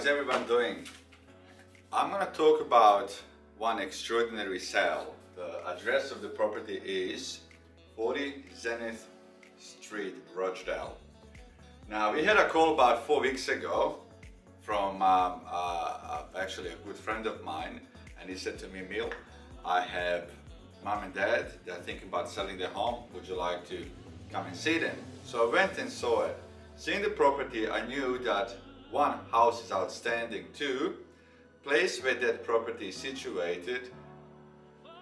everyone doing? I'm going to talk about one extraordinary sale. The address of the property is 40 Zenith Street, Rochdale. Now, we had a call about 4 weeks ago from actually a good friend of mine, and he said to me, Emil, I have mom and dad, they're thinking about selling their home. Would you like to come and see them? So I went and saw it. Seeing the property, I knew that one, house is outstanding. Two, place where that property is situated,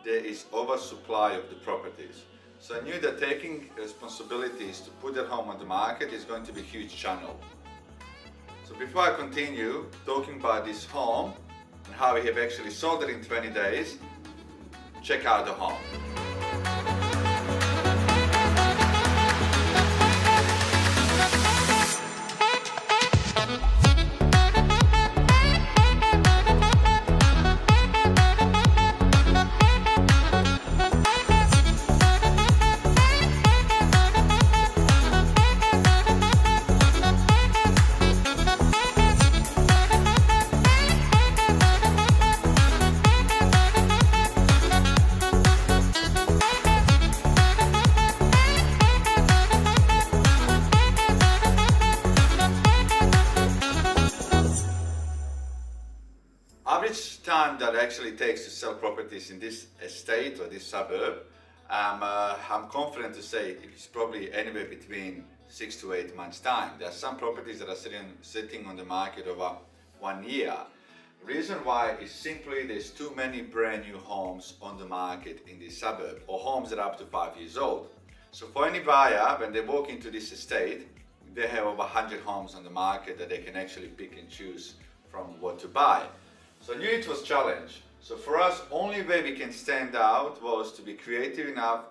there is oversupply of the properties. So I knew that taking responsibilities to put that home on the market is going to be a huge channel. So before I continue talking about this home and how we have actually sold it in 20 days, check out the home. Average time that actually takes to sell properties in this estate or this suburb, I'm confident to say it's probably anywhere between 6 to 8 months time. There are some properties that are sitting on the market over 1 year. Reason why is simply there's too many brand new homes on the market in this suburb, or homes that are up to 5 years old. So for any buyer, when they walk into this estate, they have over 100 homes on the market that they can actually pick and choose from what to buy. So I knew it was a challenge. So for us, only way we can stand out was to be creative enough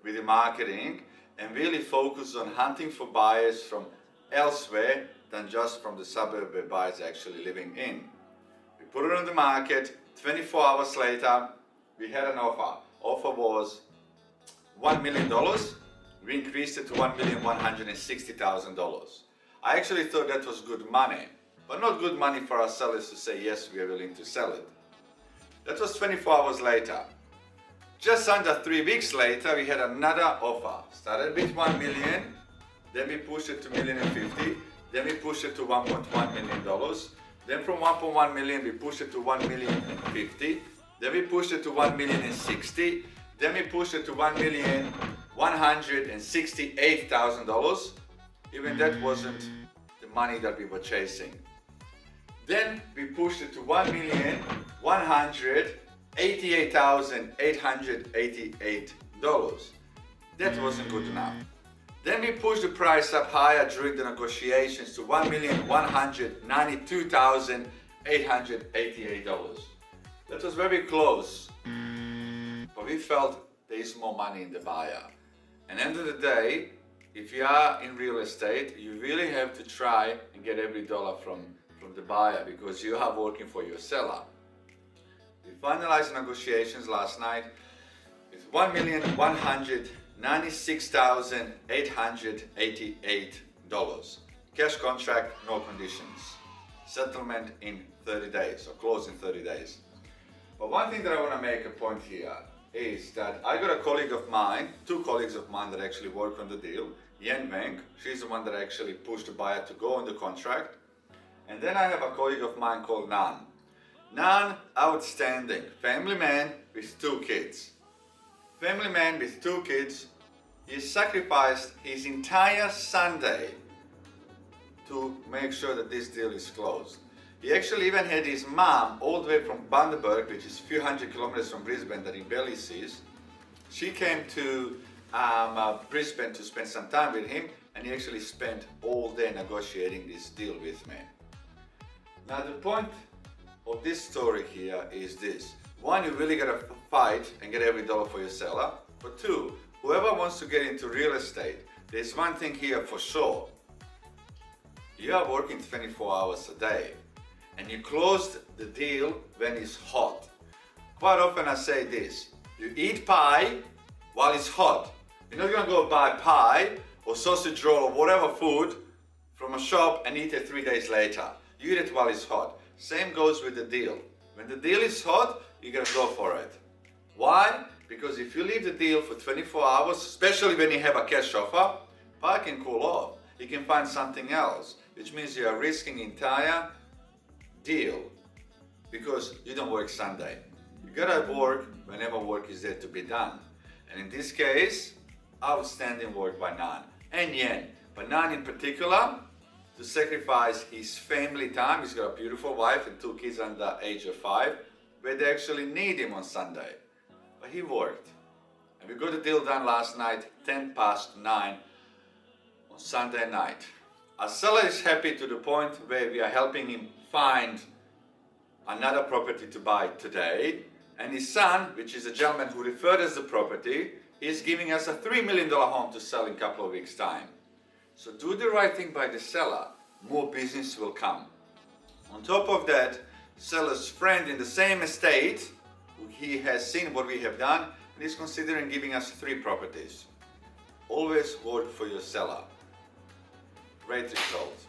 with the marketing and really focus on hunting for buyers from elsewhere than just from the suburb where buyers are actually living in. We put it on the market, 24 hours later, we had an offer. Offer was $1 million. We increased it to $1,160,000. I actually thought that was good money. But not good money for our sellers to say, yes, we are willing to sell it. That was 24 hours later. Just under 3 weeks later, we had another offer. Started with 1 million, then we pushed it to $1,050,000, then we pushed it to $1.1 million. Then from 1.1 million, we pushed it to $1,050,000. Then we pushed it to $1,060,000. Then we pushed it to $1,168,000. Even that wasn't the money that we were chasing. Then we pushed it to $1,188,888. That wasn't good enough. Then we pushed the price up higher during the negotiations to $1,192,888. That was very close, but we felt there is more money in the buyer. And at the end of the day, if you are in real estate, you really have to try and get every dollar from the buyer because you are working for your seller. We finalized negotiations last night with $1,196,888. Cash contract, no conditions. Settlement in 30 days, or close in 30 days. But one thing that I want to make a point here is that I got a colleague of mine, two colleagues of mine that actually work on the deal. Yen Wang, she's the one that actually pushed the buyer to go on the contract. And then I have a colleague of mine called Nan. Nan, outstanding, family man with 2 kids. Family man with 2 kids, he sacrificed his entire Sunday to make sure that this deal is closed. He actually even had his mom all the way from Bundaberg, which is a few hundred kilometers from Brisbane that he barely sees. She came to Brisbane to spend some time with him, and he actually spent all day negotiating this deal with me. Now the point of this story here is this. One, you really gotta fight and get every dollar for your seller. But two, whoever wants to get into real estate, there's one thing here for sure. You are working 24 hours a day, and you closed the deal when it's hot. Quite often I say this, you eat pie while it's hot. You're not gonna go buy pie or sausage roll or whatever food from a shop and eat it 3 days later. Do it while it's hot. Same goes with the deal. When the deal is hot, you're gonna go for it. Why? Because if you leave the deal for 24 hours, especially when you have a cash offer, buyer can cool off. He can find something else, which means you are risking entire deal because you don't work Sunday. You gotta work whenever work is there to be done. And in this case, outstanding work by Nan and Yen. But Nan in particular, to sacrifice his family time. He's got a beautiful wife and 2 kids under the age of 5, where they actually need him on Sunday. But he worked. And we got the deal done last night, 9:10 on Sunday night. Our seller is happy to the point where we are helping him find another property to buy today. And his son, which is a gentleman who referred us the property, is giving us a $3 million home to sell in a couple of weeks' time. So do the right thing by the seller, more business will come. On top of that, seller's friend in the same estate, he has seen what we have done and is considering giving us 3 properties. Always work for your seller. Great results.